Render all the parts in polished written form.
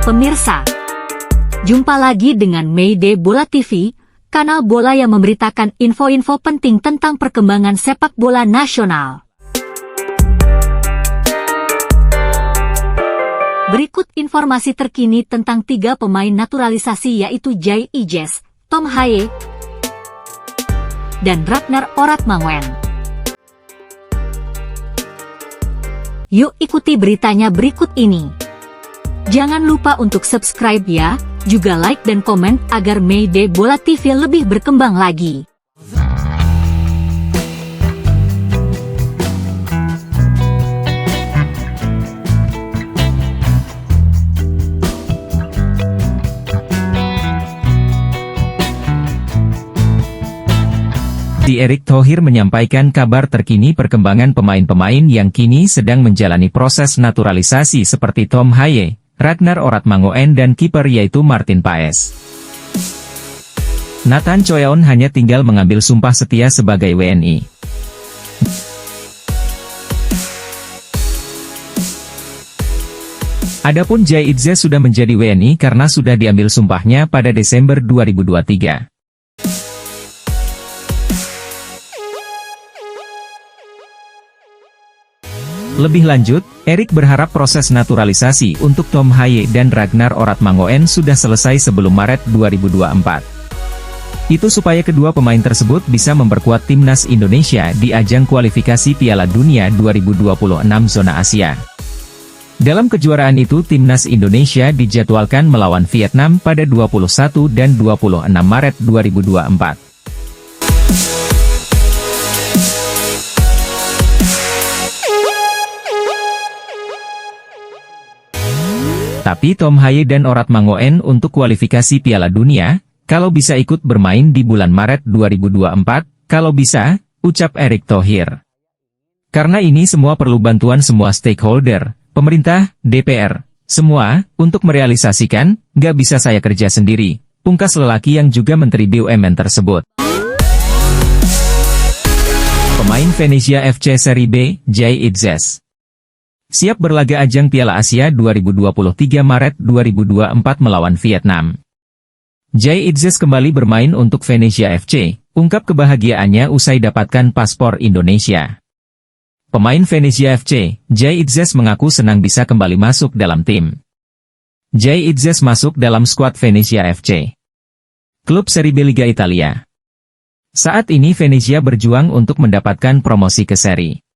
pemirsa. Jumpa lagi dengan Mayday Bola TV, kanal bola yang memberitakan info-info penting tentang perkembangan sepak bola nasional. Berikut informasi terkini tentang 3 pemain naturalisasi yaitu Jay Ijes, Tom Haye, dan Ragnar Oratmangoen. Yuk ikuti beritanya berikut ini. Jangan lupa untuk subscribe ya, juga like dan komen agar Mayday Bola TV lebih berkembang lagi. Erick Thohir menyampaikan kabar terkini perkembangan pemain-pemain yang kini sedang menjalani proses naturalisasi seperti Tom Haye, Ragnar Oratmangoen dan kiper yaitu Martin Paes. Nathan Choeon hanya tinggal mengambil sumpah setia sebagai WNI. Adapun Jay Ijes sudah menjadi WNI karena sudah diambil sumpahnya pada Desember 2023. Lebih lanjut, Erick berharap proses naturalisasi untuk Tom Haye dan Ragnar Oratmangoen sudah selesai sebelum Maret 2024. Itu supaya kedua pemain tersebut bisa memperkuat timnas Indonesia di ajang kualifikasi Piala Dunia 2026 zona Asia. Dalam kejuaraan itu timnas Indonesia dijadwalkan melawan Vietnam pada 21 dan 26 Maret 2024. Tapi Tom Haye dan Oratmangoen untuk kualifikasi Piala Dunia, kalau bisa ikut bermain di bulan Maret 2024, kalau bisa, ucap Erick Thohir. Karena ini semua perlu bantuan semua stakeholder, pemerintah, DPR, semua, untuk merealisasikan, gak bisa saya kerja sendiri, pungkas lelaki yang juga Menteri BUMN tersebut. Pemain Venezia FC Serie B, Jay Ijes, siap berlaga ajang Piala Asia 2023 Maret 2024 melawan Vietnam. Jay Ijes kembali bermain untuk Venezia FC, ungkap kebahagiaannya usai dapatkan paspor Indonesia. Pemain Venezia FC, Jay Ijes mengaku senang bisa kembali masuk dalam tim. Jay Ijes masuk dalam skuad Venezia FC, klub Serie B Liga Italia. Saat ini Venezia berjuang untuk mendapatkan promosi ke Serie.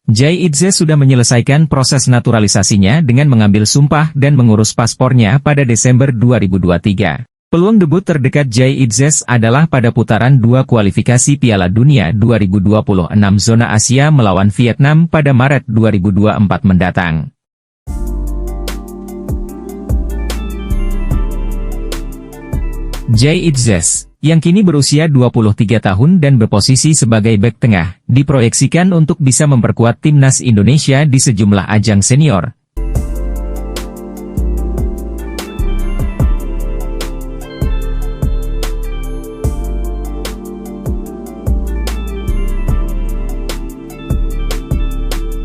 Jay Ijes sudah menyelesaikan proses naturalisasinya dengan mengambil sumpah dan mengurus paspornya pada Desember 2023. Peluang debut terdekat Jay Ijes adalah pada putaran 2 kualifikasi Piala Dunia 2026 zona Asia melawan Vietnam pada Maret 2024 mendatang. Jay Ijes, yang kini berusia 23 tahun dan berposisi sebagai bek tengah, diproyeksikan untuk bisa memperkuat timnas Indonesia di sejumlah ajang senior.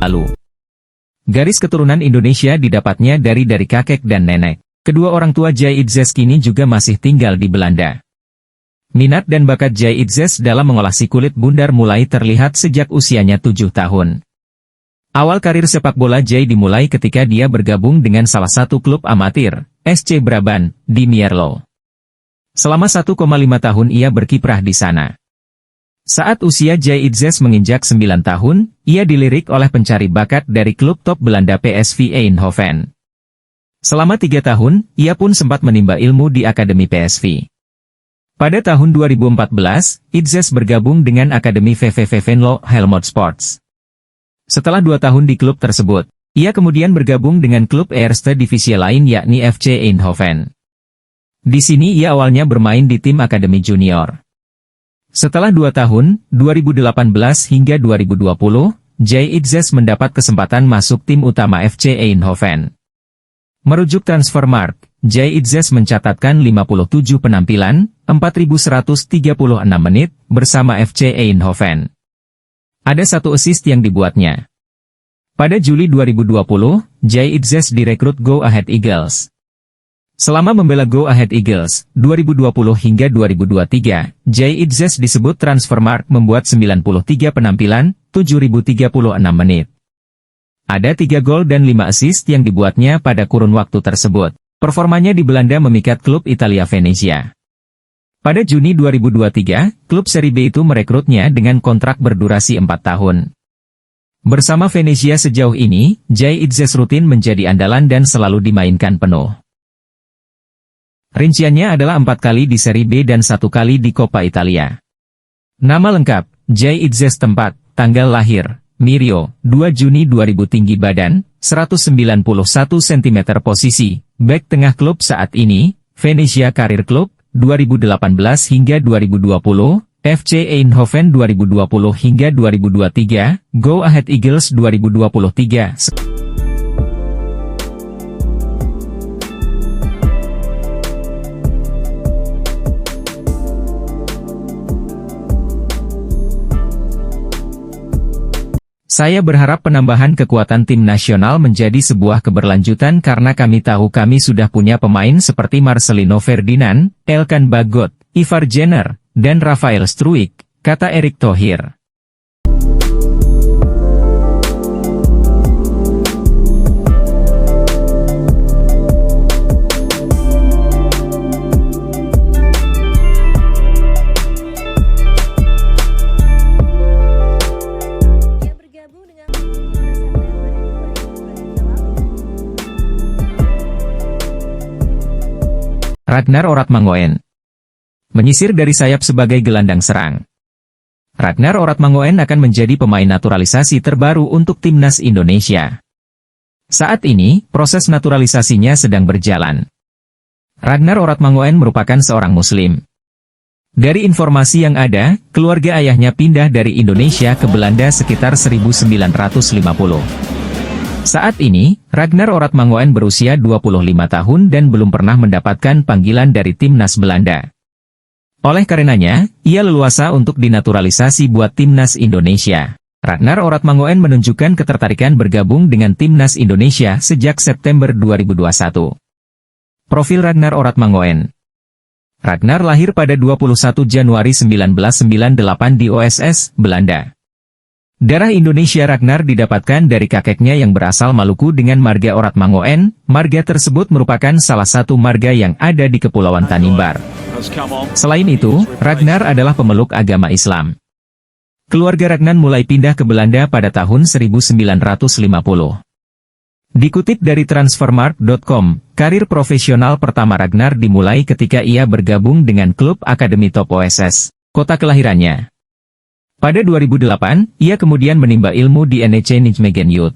Lalu, garis keturunan Indonesia didapatnya dari kakek dan nenek. Kedua orang tua Jay Ijes kini juga masih tinggal di Belanda. Minat dan bakat Jay Ijes dalam mengolah si kulit bundar mulai terlihat sejak usianya 7 tahun. Awal karir sepak bola Jay dimulai ketika dia bergabung dengan salah satu klub amatir, SC Brabant, di Mierlo. Selama 1,5 tahun ia berkiprah di sana. Saat usia Jay Ijes menginjak 9 tahun, ia dilirik oleh pencari bakat dari klub top Belanda PSV Eindhoven. Selama 3 tahun, ia pun sempat menimba ilmu di Akademi PSV. Pada tahun 2014, Ijes bergabung dengan Akademi VVV Venlo Helmond Sports. Setelah 2 tahun di klub tersebut, ia kemudian bergabung dengan klub Eerste Divisie lain yakni FC Eindhoven. Di sini ia awalnya bermain di tim Akademi Junior. Setelah 2 tahun, 2018 hingga 2020, Jay Ijes mendapat kesempatan masuk tim utama FC Eindhoven. Merujuk Transfermarkt, Jay Ijes mencatatkan 57 penampilan, 4.136 menit, bersama FC Eindhoven. Ada 1 assist yang dibuatnya. Pada Juli 2020, Jay Ijes direkrut Go Ahead Eagles. Selama membela Go Ahead Eagles, 2020 hingga 2023, Jay Itzes disebut Transfermarkt membuat 93 penampilan, 7.036 menit. Ada 3 gol dan 5 assist yang dibuatnya pada kurun waktu tersebut. Performanya di Belanda memikat klub Italia Venezia. Pada Juni 2023, klub Serie B itu merekrutnya dengan kontrak berdurasi 4 tahun. Bersama Venezia sejauh ini, Jay Itzes rutin menjadi andalan dan selalu dimainkan penuh. Rinciannya adalah 4 kali di Serie B dan 1 kali di Coppa Italia. Nama lengkap, Jay Itzes. Tempat, tanggal lahir, Mirio, 2 Juni 2000. Tinggi badan, 191 cm. Posisi, bek tengah. Klub saat ini, Venezia. Karir klub, 2018 hingga 2020, FC Eindhoven 2020 hingga 2023, Go Ahead Eagles 2023. Saya berharap penambahan kekuatan tim nasional menjadi sebuah keberlanjutan karena kami tahu kami sudah punya pemain seperti Marcelino Ferdinand, Elkan Bagot, Ivar Jenner, dan Rafael Struijk, kata Erick Thohir. Ragnar Oratmangoen menyisir dari sayap sebagai gelandang serang. Ragnar Oratmangoen akan menjadi pemain naturalisasi terbaru untuk timnas Indonesia. Saat ini, proses naturalisasinya sedang berjalan. Ragnar Oratmangoen merupakan seorang Muslim. Dari informasi yang ada, keluarga ayahnya pindah dari Indonesia ke Belanda sekitar 1950. Saat ini, Ragnar Oratmangoen berusia 25 tahun dan belum pernah mendapatkan panggilan dari timnas Belanda. Oleh karenanya, ia leluasa untuk dinaturalisasi buat timnas Indonesia. Ragnar Oratmangoen menunjukkan ketertarikan bergabung dengan timnas Indonesia sejak September 2021. Profil Ragnar Oratmangoen. Ragnar lahir pada 21 Januari 1998 di OSS, Belanda. Darah Indonesia. Ragnar didapatkan dari kakeknya yang berasal Maluku dengan marga Oratmangoen. Marga tersebut merupakan salah satu marga yang ada di Kepulauan Tanimbar. Selain itu, Ragnar adalah pemeluk agama Islam. Keluarga Ragnar mulai pindah ke Belanda pada tahun 1950. Dikutip dari Transfermarkt.com, karir profesional pertama Ragnar dimulai ketika ia bergabung dengan klub Akademi Top OSS, kota kelahirannya. Pada 2008, ia kemudian menimba ilmu di NEC Nijmegen Youth.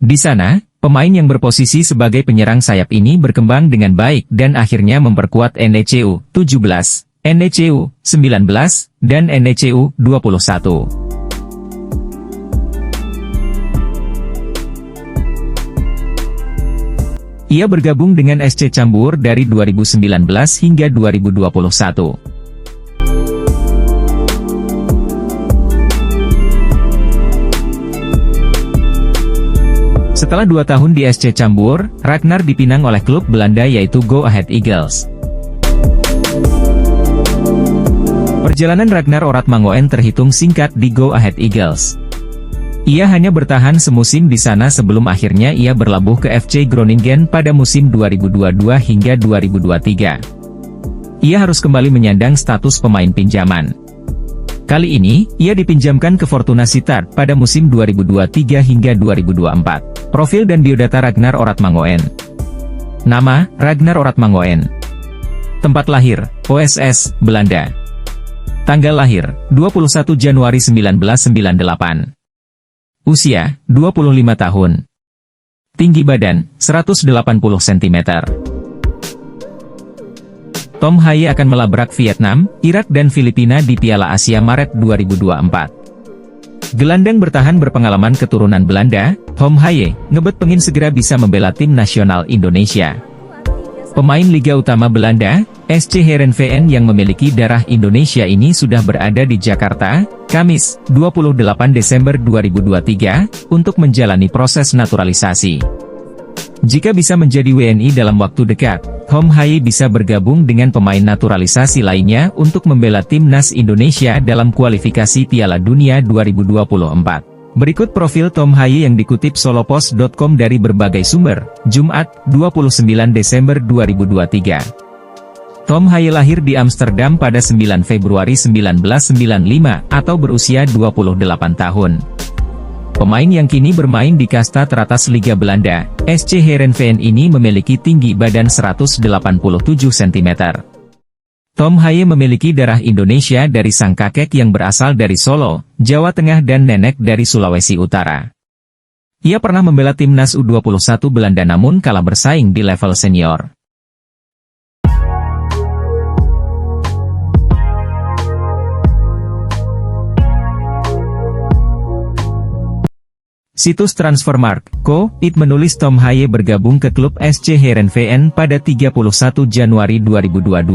Di sana, pemain yang berposisi sebagai penyerang sayap ini berkembang dengan baik dan akhirnya memperkuat NECU 17, NECU 19, dan NECU 21. Ia bergabung dengan SC Cambuur dari 2019 hingga 2021. Setelah 2 tahun di SC Cambuur, Ragnar dipinang oleh klub Belanda yaitu Go Ahead Eagles. Perjalanan Ragnar Oratmangoen terhitung singkat di Go Ahead Eagles. Ia hanya bertahan semusim di sana sebelum akhirnya ia berlabuh ke FC Groningen pada musim 2022 hingga 2023. Ia harus kembali menyandang status pemain pinjaman. Kali ini, ia dipinjamkan ke Fortuna Sittard pada musim 2023 hingga 2024. Profil dan biodata Ragnar Oratmangoen. Nama, Ragnar Oratmangoen. Tempat lahir, OSS, Belanda. Tanggal lahir, 21 Januari 1998. Usia, 25 tahun. Tinggi badan, 180 cm. Tom Haye akan melabrak Vietnam, Irak dan Filipina di Piala Asia Maret 2024. Gelandang bertahan berpengalaman keturunan Belanda, Tom Haye, ngebet pengen segera bisa membela tim nasional Indonesia. Pemain Liga Utama Belanda, SC Heerenveen yang memiliki darah Indonesia ini sudah berada di Jakarta, Kamis, 28 Desember 2023, untuk menjalani proses naturalisasi. Jika bisa menjadi WNI dalam waktu dekat, Tom Haye bisa bergabung dengan pemain naturalisasi lainnya untuk membela timnas Indonesia dalam kualifikasi Piala Dunia 2024. Berikut profil Tom Haye yang dikutip solopost.com dari berbagai sumber, Jumat, 29 Desember 2023. Tom Haye lahir di Amsterdam pada 9 Februari 1995 atau berusia 28 tahun. Pemain yang kini bermain di kasta teratas Liga Belanda, SC Heerenveen ini memiliki tinggi badan 187 cm. Tom Haye memiliki darah Indonesia dari sang kakek yang berasal dari Solo, Jawa Tengah dan nenek dari Sulawesi Utara. Ia pernah membela timnas U21 Belanda namun kalah bersaing di level senior. Situs Transfermarkt.co menulis Tom Haye bergabung ke klub SC Heerenveen pada 31 Januari 2022.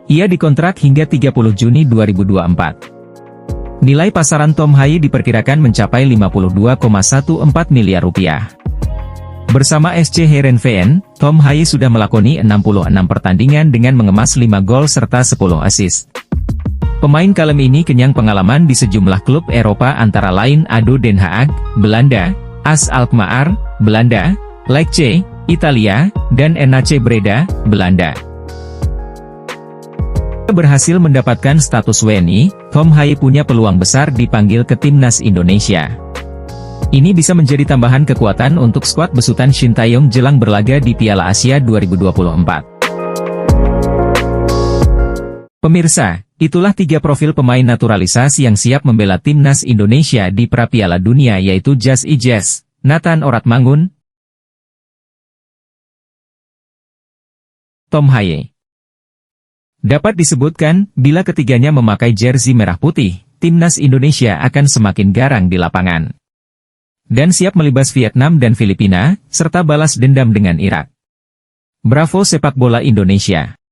Ia dikontrak hingga 30 Juni 2024. Nilai pasaran Tom Haye diperkirakan mencapai 52,14 miliar rupiah. Bersama SC Heerenveen, Tom Haye sudah melakoni 66 pertandingan dengan mengemas 5 gol serta 10 assist. Pemain kalem ini kenyang pengalaman di sejumlah klub Eropa antara lain ADO Den Haag, Belanda, AS Alkmaar, Belanda, Lecce, Italia, dan NAC Breda, Belanda. Berhasil mendapatkan status WNI, Tom Haye punya peluang besar dipanggil ke timnas Indonesia. Ini bisa menjadi tambahan kekuatan untuk skuad besutan Shin Tae-yong jelang berlaga di Piala Asia 2024. Pemirsa, itulah 3 profil pemain naturalisasi yang siap membela timnas Indonesia di pra-Piala Dunia yaitu Jas Ijes, Nathan Oratmangun, Tom Haye. Dapat disebutkan, bila ketiganya memakai jersey merah putih, timnas Indonesia akan semakin garang di lapangan. Dan siap melibas Vietnam dan Filipina, serta balas dendam dengan Irak. Bravo sepak bola Indonesia!